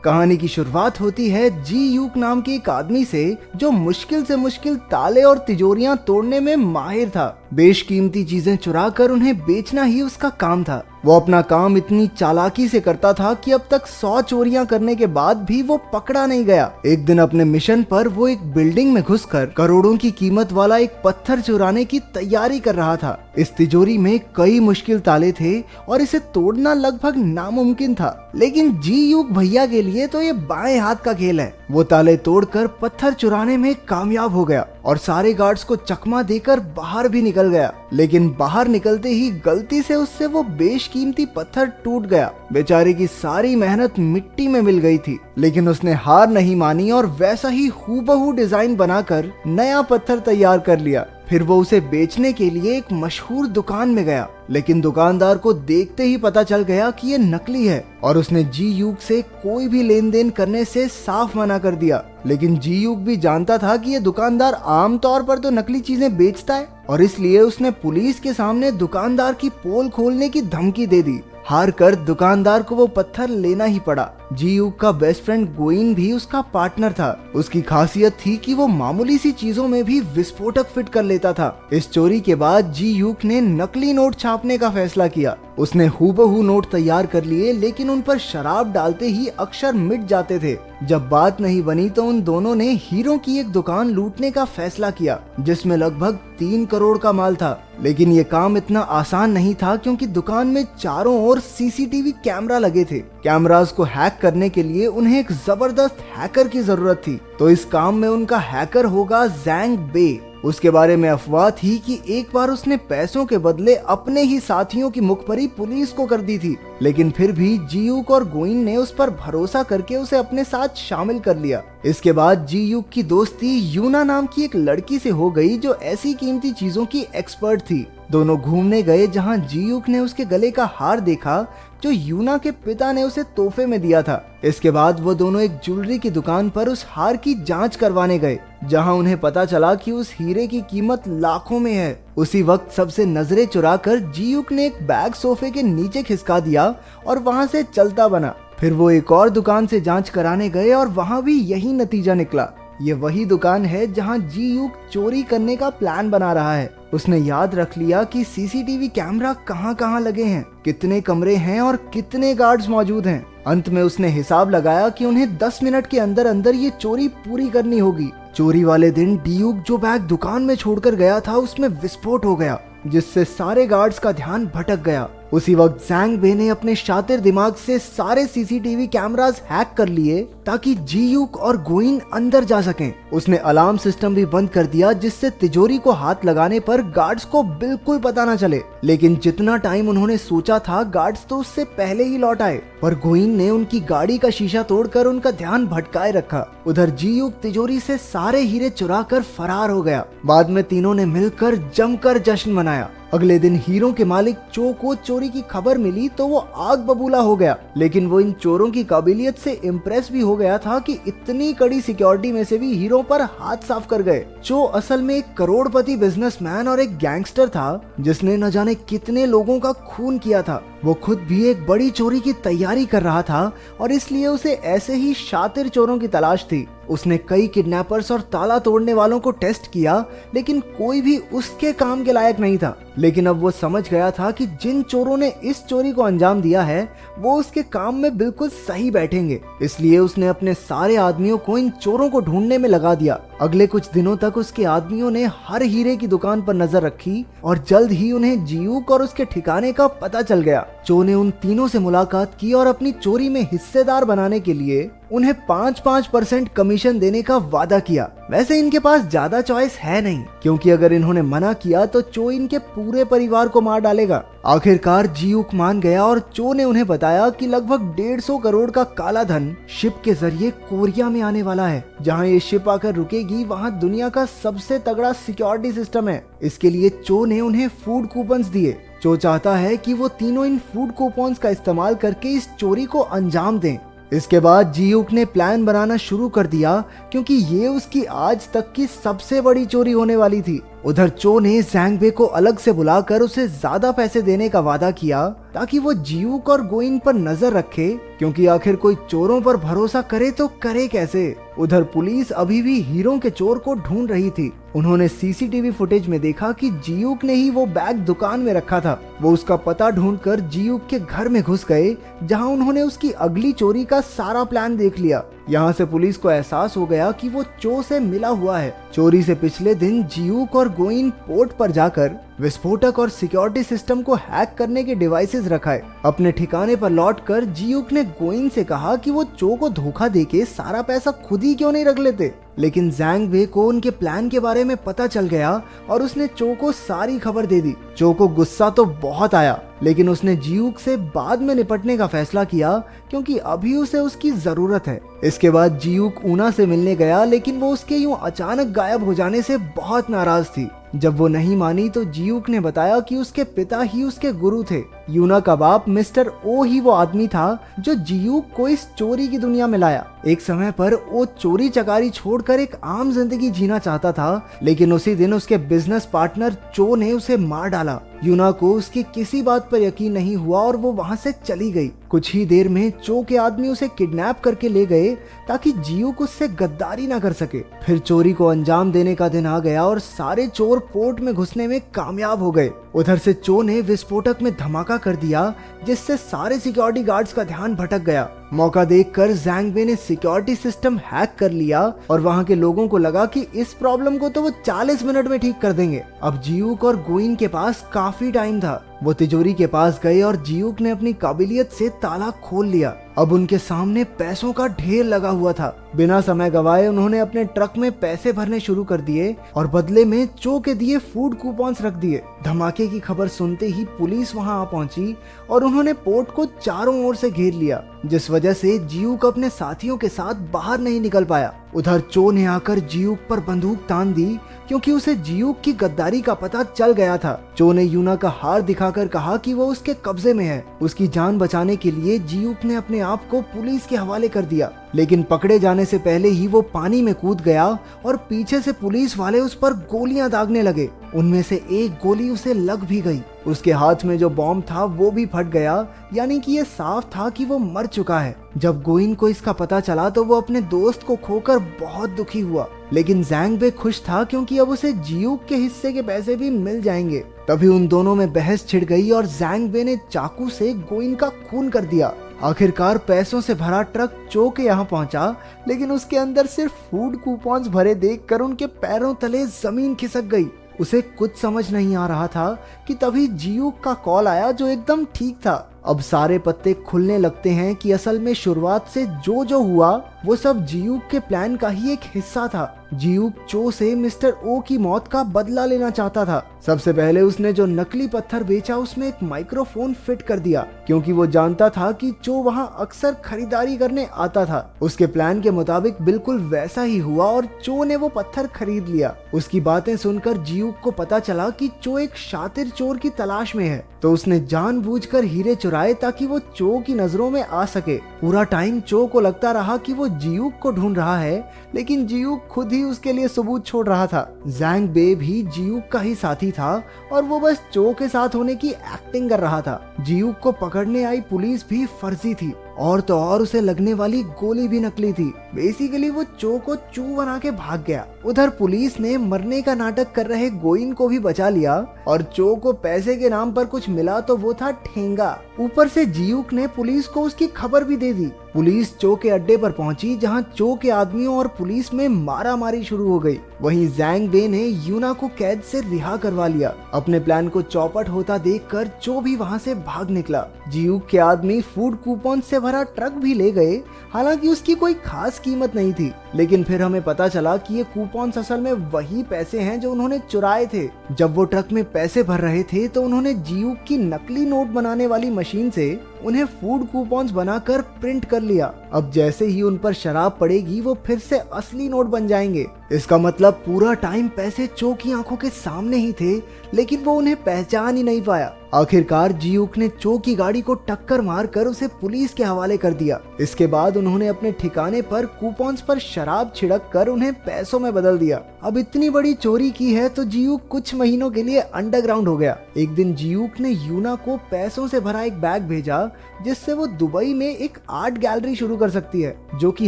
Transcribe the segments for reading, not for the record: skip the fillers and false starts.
कहानी की शुरुआत होती है जी यूक नाम के एक आदमी से जो मुश्किल से मुश्किल ताले और तिजोरियां तोड़ने में माहिर था। बेशकीमती चीजें चुरा कर उन्हें बेचना ही उसका काम था। वो अपना काम इतनी चालाकी से करता था कि अब तक 100 चोरियां करने के बाद भी वो पकड़ा नहीं गया। एक दिन अपने मिशन पर वो एक बिल्डिंग में घुसकर करोड़ों की कीमत वाला एक पत्थर चुराने की तैयारी कर रहा था। इस तिजोरी में कई मुश्किल ताले थे और इसे तोड़ना लगभग नामुमकिन था, लेकिन जी यूक भैया के लिए तो ये बाएं हाथ का खेल है। वो ताले तोड़कर पत्थर चुराने में कामयाब हो गया और सारे गार्ड्स को चकमा देकर बाहर भी निकल गया। लेकिन बाहर निकलते ही गलती से उससे वो बेशकीमती पत्थर टूट गया। बेचारे की सारी मेहनत मिट्टी में मिल गई थी, लेकिन उसने हार नहीं मानी और वैसा ही हूबहू डिजाइन बनाकर नया पत्थर तैयार कर लिया। फिर वो उसे बेचने के लिए एक मशहूर दुकान में गया, लेकिन दुकानदार को देखते ही पता चल गया कि ये नकली है और उसने जी यूक से कोई भी लेन देन करने से साफ मना कर दिया। लेकिन जी यूक भी जानता था कि ये दुकानदार आमतौर पर तो नकली चीजें बेचता है और इसलिए उसने पुलिस के सामने दुकानदार की पोल खोलने की धमकी दे दी। हार कर दुकानदार को वो पत्थर लेना ही पड़ा। जी यूक का बेस्ट फ्रेंड गोइन भी उसका पार्टनर था। उसकी खासियत थी कि वो मामूली सी चीजों में भी विस्फोटक फिट कर लेता था। इस चोरी के बाद जी यूक ने नकली नोट छापने का फैसला किया। उसने हूबहू नोट तैयार कर लिए, लेकिन उन पर शराब डालते ही अक्षर मिट जाते थे। जब बात नहीं बनी तो उन दोनों ने हीरो की एक दुकान लूटने का फैसला किया, जिसमें लगभग 3 करोड़ का माल था। लेकिन ये काम इतना आसान नहीं था, क्योंकि दुकान में चारों ओर सीसीटीवी कैमरा लगे थे। कैमरास को हैक करने के लिए उन्हें एक जबरदस्त हैकर की जरूरत थी। तो इस काम में उनका हैकर होगा जैंग बे। उसके बारे में अफवाह थी कि एक बार उसने पैसों के बदले अपने ही साथियों की मुखबरी पुलिस को कर दी थी, लेकिन फिर भी जी यूक और गोइन ने उस पर भरोसा करके उसे अपने साथ शामिल कर लिया। इसके बाद जी यूक की दोस्ती यूना नाम की एक लड़की से हो गई, जो ऐसी कीमती चीजों की एक्सपर्ट थी। दोनों घूमने गए, जहां जी यूक ने उसके गले का हार देखा जो यूना के पिता ने उसे तोहफे में दिया था। इसके बाद वो दोनों एक ज्वेलरी की दुकान पर उस हार की जांच करवाने गए, जहां उन्हें पता चला कि उस हीरे की कीमत लाखों में है। उसी वक्त सबसे नजरें चुराकर जी यूक ने एक बैग सोफे के नीचे खिसका दिया और वहां से चलता बना। फिर वो एक और दुकान से जांच कराने गए और वहां भी यही नतीजा निकला। ये वही दुकान है जहां जी यूक चोरी करने का प्लान बना रहा है। उसने याद रख लिया कि सीसीटीवी कैमरा कहां लगे हैं, कितने कमरे हैं और कितने गार्ड्स मौजूद हैं। अंत में उसने हिसाब लगाया कि उन्हें 10 मिनट के अंदर अंदर ये चोरी पूरी करनी होगी। चोरी वाले दिन डी यूक जो बैग दुकान में छोड़कर गया था, उसमें विस्फोट हो गया, जिससे सारे गार्ड्स का ध्यान भटक गया। उसी वक्त जैंग बे ने अपने शातिर दिमाग से सारे सीसीटीवी कैमरास हैक कर लिए ताकि जी यूक और गोइन अंदर जा सकें। उसने अलार्म सिस्टम भी बंद कर दिया, जिससे तिजोरी को हाथ लगाने पर गार्ड्स को बिल्कुल पता न चले। लेकिन जितना टाइम उन्होंने सोचा था, गार्ड्स तो उससे पहले ही लौट आए, पर गोइन ने उनकी गाड़ी का शीशा तोड़कर उनका ध्यान भटकाए रखा। उधर जी यूक तिजोरी से सारे हीरे चुरा कर फरार हो गया। बाद में तीनों ने मिलकर जमकर जश्न मनाया। अगले दिन हीरो के मालिक चो को चोरी की खबर मिली तो वो आग बबूला हो गया, लेकिन वो इन चोरों की काबिलियत से इम्प्रेस भी हो गया था कि इतनी कड़ी सिक्योरिटी में से भी हीरो पर हाथ साफ कर गए। चो असल में एक करोड़पति बिजनेसमैन और एक गैंगस्टर था, जिसने न जाने कितने लोगों का खून किया था। वो खुद भी एक बड़ी चोरी की तैयारी कर रहा था और इसलिए उसे ऐसे ही शातिर चोरों की तलाश थी। उसने कई किडनैपर्स और ताला तोड़ने वालों को टेस्ट किया, लेकिन कोई भी उसके काम के लायक नहीं था। लेकिन अब वो समझ गया था कि जिन चोरों ने इस चोरी को अंजाम दिया है, वो उसके काम में बिल्कुल सही बैठेंगे। इसलिए उसने अपने सारे आदमियों को इन चोरों को ढूंढने में लगा दिया। अगले कुछ दिनों तक उसके आदमियों ने हर हीरे की दुकान पर नजर रखी और जल्द ही उन्हें जी यूक और उसके ठिकाने का पता चल गया। चो ने उन तीनों से मुलाकात की और अपनी चोरी में हिस्सेदार बनाने के लिए उन्हें 5% कमीशन देने का वादा किया। वैसे इनके पास ज्यादा चॉइस है नहीं, क्योंकि अगर इन्होंने मना किया तो चो इनके पूरे परिवार को मार डालेगा। आखिरकार जी यूक मान गया और चो ने उन्हें बताया कि लगभग 150 करोड़ का काला धन शिप के जरिए कोरिया में आने वाला है। जहां ये शिप आकर रुकेगी, वहां दुनिया का सबसे तगड़ा सिक्योरिटी सिस्टम है। इसके लिए चो ने उन्हें फूड कूपन्स दिए। चो चाहता है कि वो तीनों इन फूड कूपन्स का इस्तेमाल करके इस चोरी को अंजाम दें। इसके बाद जी यूक ने प्लान बनाना शुरू कर दिया, क्योंकि ये उसकी आज तक की सबसे बड़ी चोरी होने वाली थी। उधर चो ने जैंग बे को अलग से बुलाकर उसे ज्यादा पैसे देने का वादा किया ताकि वो जियूक और गोइन पर नजर रखे, क्योंकि आखिर कोई चोरों पर भरोसा करे तो करे कैसे। उधर पुलिस अभी भी हीरो के चोर को ढूंढ रही थी। उन्होंने सीसीटीवी फुटेज में देखा कि जियूक ने ही वो बैग दुकान में रखा था। वो उसका पता ढूंढकर जियूक के घर में घुस गए, जहां उन्होंने उसकी अगली चोरी का सारा प्लान देख लिया। यहाँ से पुलिस को एहसास हो गया कि वो चो से मिला हुआ है। चोरी से पिछले दिन जियूक और गोइन पोर्ट पर जाकर विस्फोटक और सिक्योरिटी सिस्टम को हैक करने के डिवाइसेस रखाए। अपने ठिकाने पर लौटकर जियूक ने गोइन से कहा कि वो चो को धोखा देके सारा पैसा खुद ही क्यों नहीं रख लेते, लेकिन जैंग बे को उनके प्लान के बारे में पता चल गया और उसने चो को सारी खबर दे दी। चो को गुस्सा तो बहुत आया, लेकिन उसने जियूक से बाद में निपटने का फैसला किया, क्योंकि अभी उसे उसकी जरूरत है। इसके बाद जियूक ऊना से मिलने गया, लेकिन वो उसके यूं अचानक गायब हो जाने से बहुत नाराज थी। जब वो नहीं मानी तो जियूक ने बताया कि उसके पिता ही उसके गुरु थे। यूना का बाप मिस्टर ओ ही वो आदमी था जो जियूक को इस चोरी की दुनिया में लाया। एक समय पर वो चोरी चकारी छोड़कर एक आम जिंदगी जीना चाहता था, लेकिन उसी दिन उसके बिजनेस पार्टनर चो ने उसे मार डाला। यूना को उसकी किसी बात पर यकीन नहीं हुआ और वो वहाँ से चली गई। कुछ ही देर में चो के आदमी उसे किडनैप करके ले गए ताकि जियूक उससे गद्दारी ना कर सके। फिर चोरी को अंजाम देने का दिन आ गया और सारे चोर पोर्ट में घुसने में कामयाब हो गए। उधर से चो ने विस्फोटक में धमाका कर दिया, जिससे सारे सिक्योरिटी गार्ड्स का ध्यान भटक गया। मौका देखकर जैंग बे ने सिक्योरिटी सिस्टम हैक कर लिया और वहां के लोगों को लगा कि इस प्रॉब्लम को तो वो 40 मिनट में ठीक कर देंगे। अब जियूक और गोइन के पास काफी टाइम था। वो तिजोरी के पास गए और जियूक ने अपनी काबिलियत से ताला खोल लिया। अब उनके सामने पैसों का ढेर लगा हुआ था। बिना समय गवाए उन्होंने अपने ट्रक में पैसे भरने शुरू कर दिए और बदले में चो के दिए फूड कूपन्स रख दिए। धमाके की खबर सुनते ही पुलिस वहां आ पहुंची और उन्होंने पोर्ट को चारों ओर से घेर लिया, जिस वजह से जियूक अपने साथियों के साथ बाहर नहीं निकल पाया। उधर चो ने आकर जियूक पर बंदूक तान दी, क्योंकि उसे जियूक की गद्दारी का पता चल गया था। चो ने यूना का हार दिखाकर कहा कि वो उसके कब्जे में है। उसकी जान बचाने के लिए जियूक ने अपने आप को पुलिस के हवाले कर दिया, लेकिन पकड़े जाने से पहले ही वो पानी में कूद गया और पीछे से पुलिस वाले उस पर गोलियां दागने लगे। उनमें से एक गोली उसे लग भी गई। उसके हाथ में जो बॉम्ब था वो भी फट गया, यानी कि ये साफ था कि वो मर चुका है। जब गोइन को इसका पता चला तो वो अपने दोस्त को खोकर बहुत दुखी हुआ, लेकिन जैंग बे खुश था क्योंकि अब उसे जियूक के हिस्से के पैसे भी मिल जाएंगे। तभी उन दोनों में बहस छिड़ गई और जैंग बे ने चाकू से गोइन का खून कर दिया। आखिरकार पैसों से भरा ट्रक चो के यहाँ पहुंचा, लेकिन उसके अंदर सिर्फ फूड कूपन्स भरे देखकर उनके पैरों तले जमीन खिसक गई। उसे कुछ समझ नहीं आ रहा था कि तभी जियूक का कॉल आया, जो एकदम ठीक था। अब सारे पत्ते खुलने लगते हैं कि असल में शुरुआत से जो हुआ वो सब जियूक के प्लान का ही एक हिस्सा था। जियूक चो से मिस्टर ओ की मौत का बदला लेना चाहता था। सबसे पहले उसने जो नकली पत्थर बेचा उसमें एक माइक्रोफोन फिट कर दिया, क्योंकि वो जानता था कि चो वहां अक्सर खरीदारी करने आता था। उसके प्लान के मुताबिक बिल्कुल वैसा ही हुआ और चो ने वो पत्थर खरीद लिया। उसकी बातें सुनकर जियूक को पता चला कि चो एक शातिर चोर की तलाश में है, तो उसने जानबूझकर हीरे चुराए ताकि वो चो की नजरों में आ सके। पूरा टाइम चो को लगता रहा कि वो जियूक को ढूंढ रहा है, लेकिन जियूक खुद ही उसके लिए सबूत छोड़ रहा था। जैंग बे भी जियूक का ही साथी था और वो बस चो के साथ होने की एक्टिंग कर रहा था। जियूक को पकड़ने आई पुलिस भी फर्जी थी, और तो और उसे लगने वाली गोली भी नकली थी। बेसिकली वो चो को चू बना के भाग गया। उधर पुलिस ने मरने का नाटक कर रहे गोइन को भी बचा लिया और चो को पैसे के नाम पर कुछ मिला तो वो था ठेंगा। ऊपर से जियूक ने पुलिस को उसकी खबर भी दे दी। पुलिस चो के अड्डे पर पहुंची, जहां चो के आदमियों और पुलिस में मारामारी शुरू हो गई। वहीं जैंग बे ने यूना को कैद से रिहा करवा लिया। अपने प्लान को चौपट होता देखकर चो भी वहां से भाग निकला। जियूक के आदमी फूड कूपन से भरा ट्रक भी ले गए, हालांकि उसकी कोई खास कीमत नहीं थी। लेकिन फिर हमें पता चला कि ये कूपन असल में वही पैसे हैं जो उन्होंने चुराए थे। जब वो ट्रक में पैसे भर रहे थे तो उन्होंने जियूक की नकली नोट बनाने वाली मशीन से उन्हें फूड कूपन्स बनाकर प्रिंट कर लिया। अब जैसे ही उन पर शराब पड़ेगी वो फिर से असली नोट बन जाएंगे। इसका मतलब पूरा टाइम पैसे चो की आंखों के सामने ही थे, लेकिन वो उन्हें पहचान ही नहीं पाया। आखिरकार जियूक ने चो की गाड़ी को टक्कर मारकर उसे पुलिस के हवाले कर दिया। इसके बाद उन्होंने अपने ठिकाने पर कूपन्स पर शराब छिड़क कर उन्हें पैसों में बदल दिया। अब इतनी बड़ी चोरी की है तो जियूक कुछ महीनों के लिए अंडरग्राउंड हो गया। एक दिन जियूक ने यूना को पैसों से भरा एक बैग भेजा जिससे वो दुबई में एक आर्ट गैलरी शुरू कर सकती है, जो कि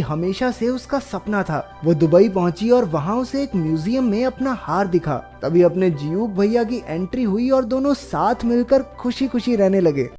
हमेशा से उसका सपना था। वो दुबई पहुंची और वहां उसे एक म्यूजियम में अपना हार दिखा। तभी अपने जियूक भैया की एंट्री हुई और दोनों साथ मिलकर खुशी खुशी रहने लगे।